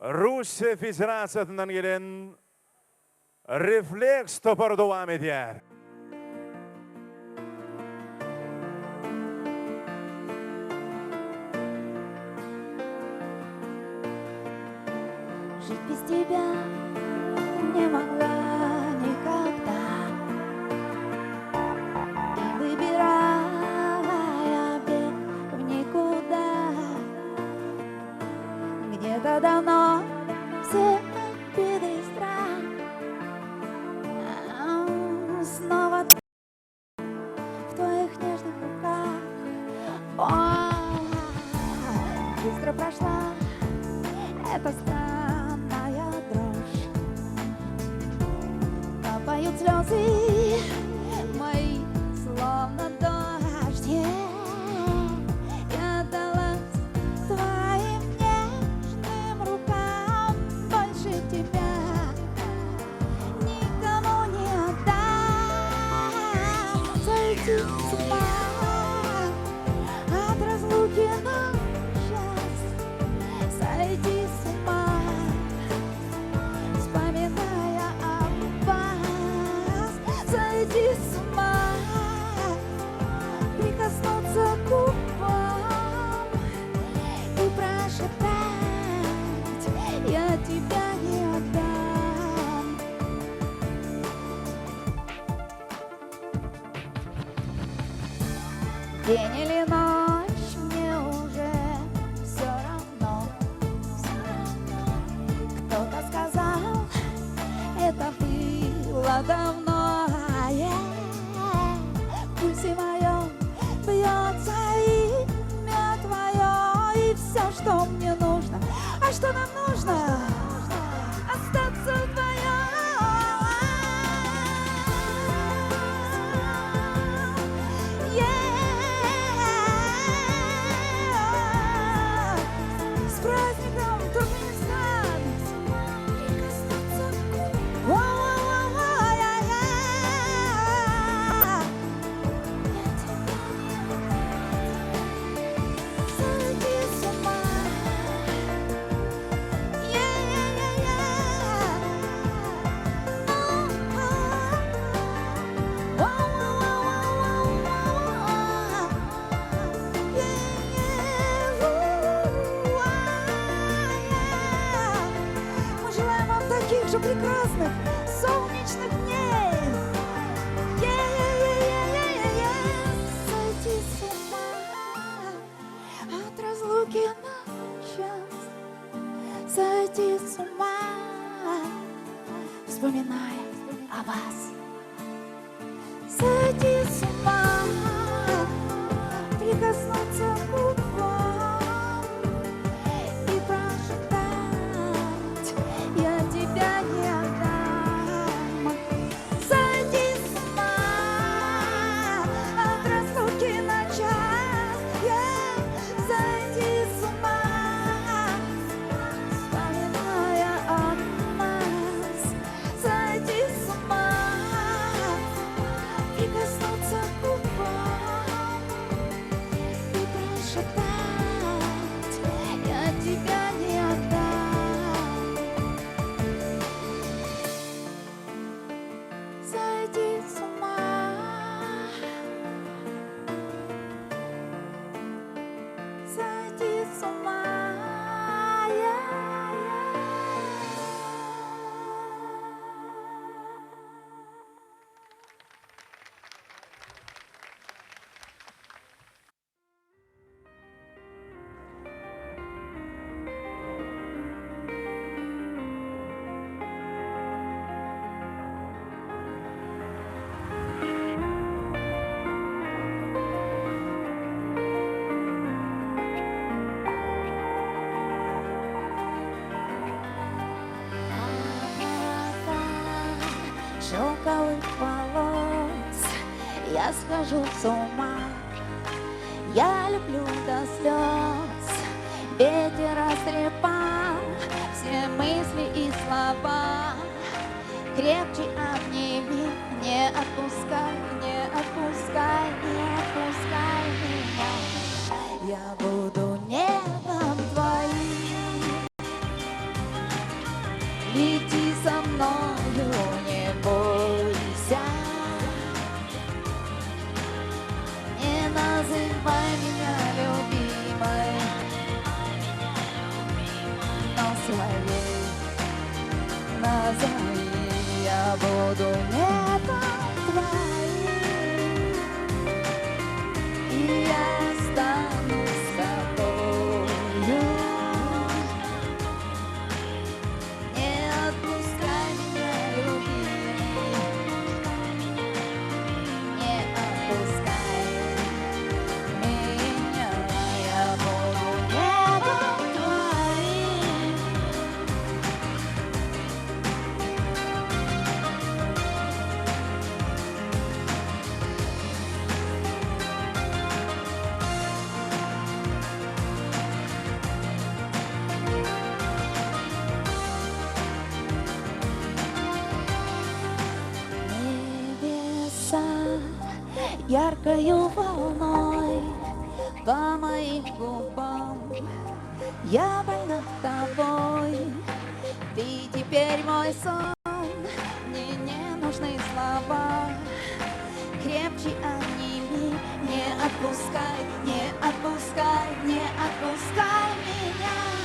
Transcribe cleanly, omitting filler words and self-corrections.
Rusya Federasyasından gelen Refleks toparı devam ediyor. Жить без тебя не могла никогда. И выбирала я бег в никуда. Где-то давно все обиды и страх снова в твоих нежных руках. О, быстро прошла эта странная дрожь. Капают слезы мои, словно дождь. Я отдалась твоим нежным рукам. Больше тебя никому не отдам. Сойти с ума от разлуки на счастье. Сойти с ума, вспоминая об вас. Сойти с ума, прикоснуться к губам и прошептать: я тебя не отдам. День или ночь, мне уже все равно. Кто-то сказал, это было давно. В пульсе моем бьется имя твое. И все, что мне нужно. А что нам нужно? Остаться вдвоем. С праздником, Туркменистан! Прикоснуться к губам. Сойти с ума. Мы желаем вам таких же прекрасных солнечных дней. Сойти с ума от разлуки на час. Сойти с ума, вспоминая о вас. Сойти с ума, прикоснуться к губам и прошептать: я тебя не отдам. Сойти с ума от разлуки на час. Сойти с ума, вспоминая о нас. Сойти с ума, прикоснуться к губам и прошептать: я тебя не отдам. Сойти с ума. Сойти с ума. Шелковых волос я схожу с ума. Я люблю до слез, ветер растрепал все мысли и слова. Крепче обними, не отпускай, не отпускай, не отпускай меня. Я буду небом твоим. Лети со мною, не бойся. Не называй меня любимой, но своей назови. Я буду летом твоим, и я останусь с тобою. Не отпускай меня, любимый, не отпускай меня. Я буду летом твоим. Небеса яркою волной по моим губам. Я больна тобой, ты теперь мой сон. Мне не нужны слова, крепче обними. Не отпускай, не отпускай, не отпускай меня.